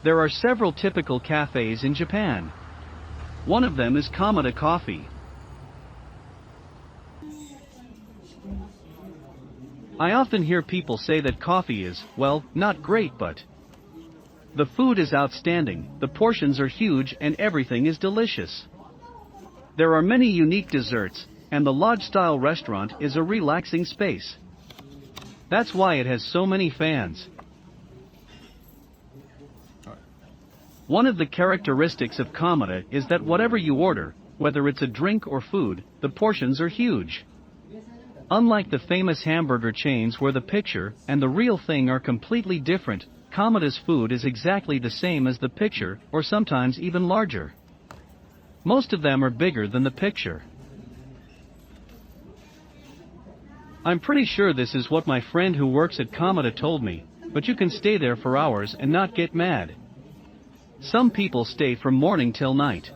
There are several typical cafes in Japan. One of them is Komeda Coffee. I often hear people say that coffee is, well, not great, but the food is outstanding, the portions are huge, and everything is delicious. There are many unique desserts, and the lodge-style restaurant is a relaxing space. That's why it has so many fans. One of the characteristics of Komeda is that whatever you order, whether it's a drink or food, the portions are huge. Unlike the famous hamburger chains where the picture and the real thing are completely different, Komeda's food is exactly the same as the picture, or sometimes even larger. Most of them are bigger than the picture. I'm pretty sure this is what my friend who works at Komeda told me, but you can stay there for hours and not get mad. Some people stay from morning till night.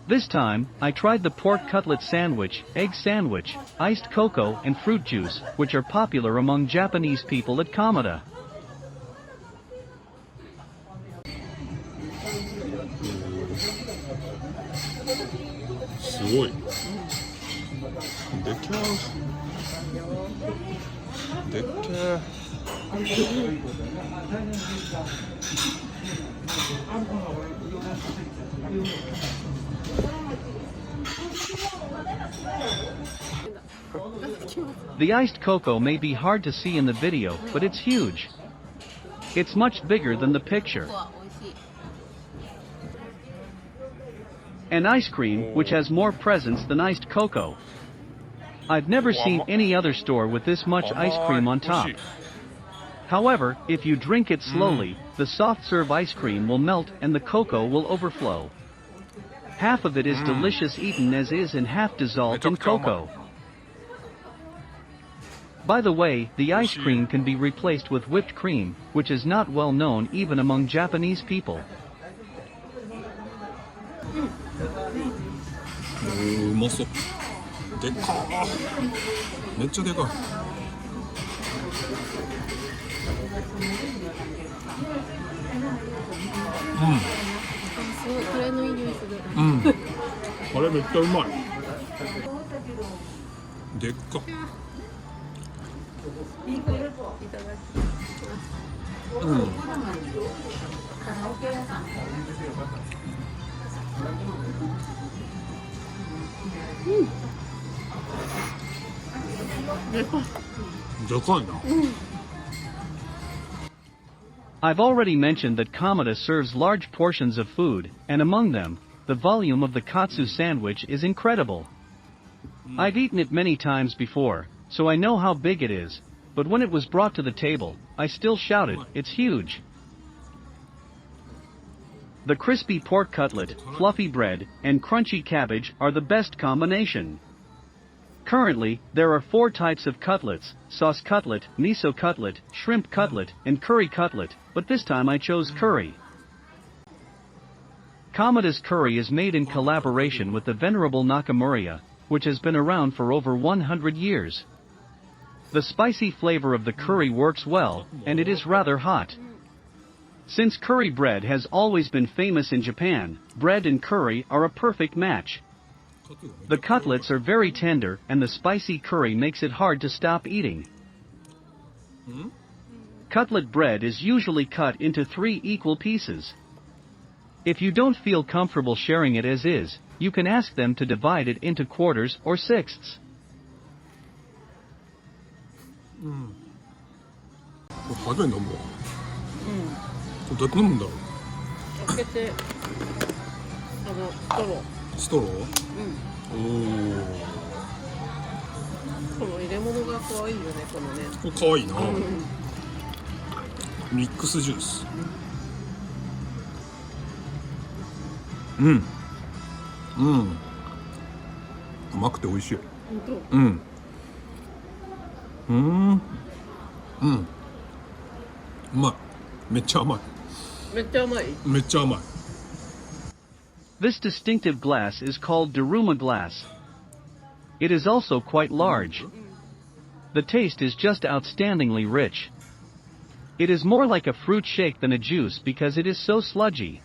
This time, I tried the pork cutlet sandwich, egg sandwich, iced cocoa and fruit juice, which are popular among Japanese people at Komeda. The iced cocoa may be hard to see in the video, but it's huge. It's much bigger than the picture. And ice cream, which has more presence than iced cocoa. I've never seen any other store with this much ice cream on top. However, if you drink it slowly, the soft serve ice cream will melt and the cocoa will overflow. Half of it is delicious eaten as is and half dissolved in cocoa. By the way, the ice cream can be replaced with whipped cream, which is not well known even among Japanese people. うまそう。でっかー。めっちゃでかい。すごいカレーのいい匂いする。あれめっちゃうまい。でっか。いただきます。でかいな。I've already mentioned that Komeda serves large portions of food, and among them, the volume of the Katsu Sandwich is incredible. I've eaten it many times before, so I know how big it is, but when it was brought to the table, I still shouted, "It's huge!" The crispy pork cutlet, fluffy bread, and crunchy cabbage are the best combination. Currently, there are 4 types of cutlets: sauce cutlet, miso cutlet, shrimp cutlet, and curry cutlet, but this time I chose curry. Komeda's curry is made in collaboration with the venerable Nakamura, which has been around for over 100 years. The spicy flavor of the curry works well, and it is rather hot. Since curry bread has always been famous in Japan, bread and curry are a perfect match. The cutlets are very tender, and the spicy curry makes it hard to stop eating. Cutlet bread is usually cut into 3 equal pieces. If you don't feel comfortable sharing it as is, you can ask them to divide it into quarters or sixths. これ初めて飲むわ。これどうやって飲むんだろう。開けて、ストロー？おこの入れ物が可愛いよね、このね。お。かわいいな。ミックスジュース。甘くて美味しい。うまい。めっちゃ甘い。めっちゃ甘い。めっちゃ甘い。This distinctive glass is called Daruma glass. It is also quite large. The taste is just outstandingly rich. It is more like a fruit shake than a juice because it is so sludgy.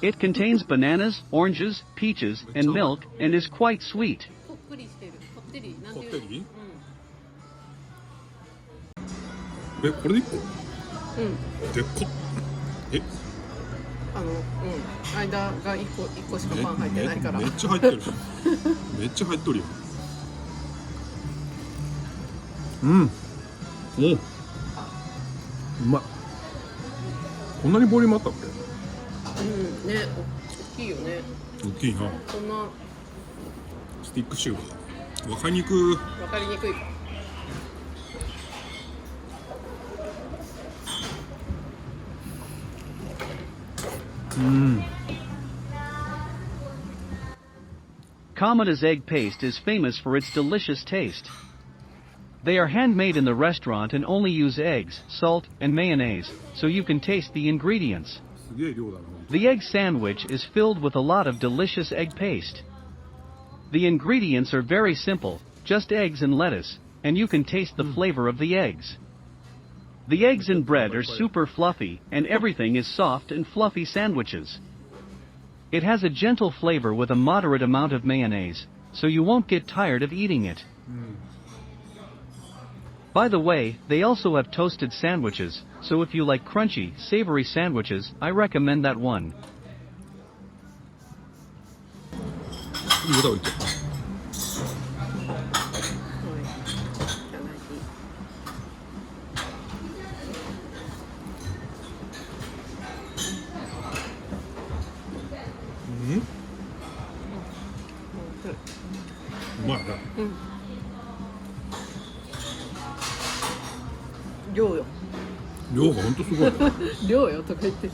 It contains bananas, oranges, peaches, and milk, and is quite sweet. こってりしてる。こってり。なんていうこってり？これで1個？でっか。間が一個しかパン入ってないから。めっちゃ入ってる。めっちゃ入っとるよ。お、うまい。こんなにボリュームあったっけ？ね、大きいよね。大きいな。そんなスティックシューがわかりにくい。わかりにくいか。Kamada's egg paste is famous for its delicious taste. They are handmade in the restaurant and only use eggs, salt, and mayonnaise, so you can taste the ingredients. すげえ量だな。The egg sandwich is filled with a lot of delicious egg paste. The ingredients are very simple, just eggs and lettuce, and you can taste the flavor of the eggs. The eggs and bread are super fluffy, and everything is soft and fluffy sandwiches. It has a gentle flavor with a moderate amount of mayonnaise, so you won't get tired of eating it. By the way, they also have toasted sandwiches, so if you like crunchy, savory sandwiches, I recommend that one. いいよ、食べて。うまいね。量よ。量がほんとすごいね。量よとか言って。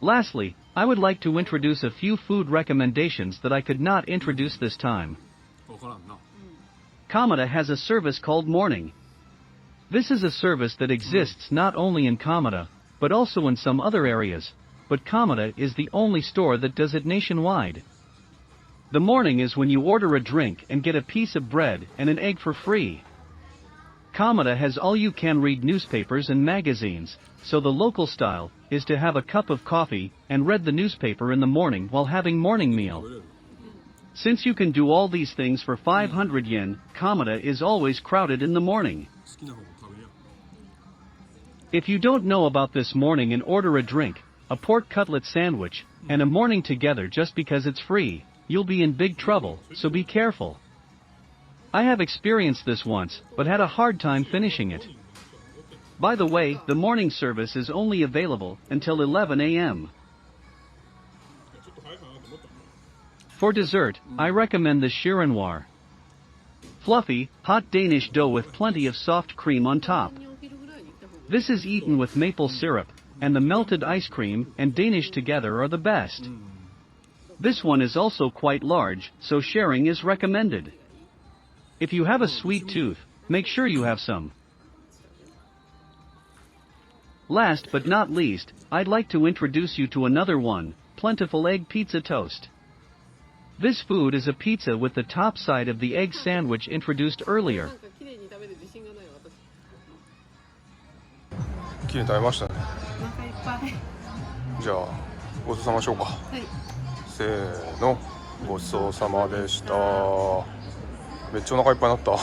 Lastly, I would like to introduce a few food recommendations that I could not introduce this time. わからんな。Kamada has a service called Morning. This is a service that exists not only in Kamada, but also in some other areas, but Kamada is the only store that does it nationwide. The morning is when you order a drink and get a piece of bread and an egg for free. Kamada has all-you-can-read newspapers and magazines, so the local style is to have a cup of coffee and read the newspaper in the morning while having morning meal. Since you can do all these things for 500 yen, Kamada is always crowded in the morning. If you don't know about this morning and order a drink, a pork cutlet sandwich, and a morning together just because it's free, you'll be in big trouble, so be careful. I have experienced this once, but had a hard time finishing it. By the way, the morning service is only available until 11 a.m. For dessert, I recommend the Shiranwar. Fluffy, hot Danish dough with plenty of soft cream on top. This is eaten with maple syrup, and the melted ice cream and Danish together are the best. This one is also quite large, so sharing is recommended. If you have a sweet tooth, make sure you have some. Last but not least, I'd like to introduce you to another one, plentiful egg pizza toast. This food is a pizza with the top side of the egg sandwich introduced earlier. きれいに食べましたね。お腹いっぱい。じゃあごちそうさましょうか。はい。せーの、ごちそうさまでした。めっちゃお腹いっぱいになった。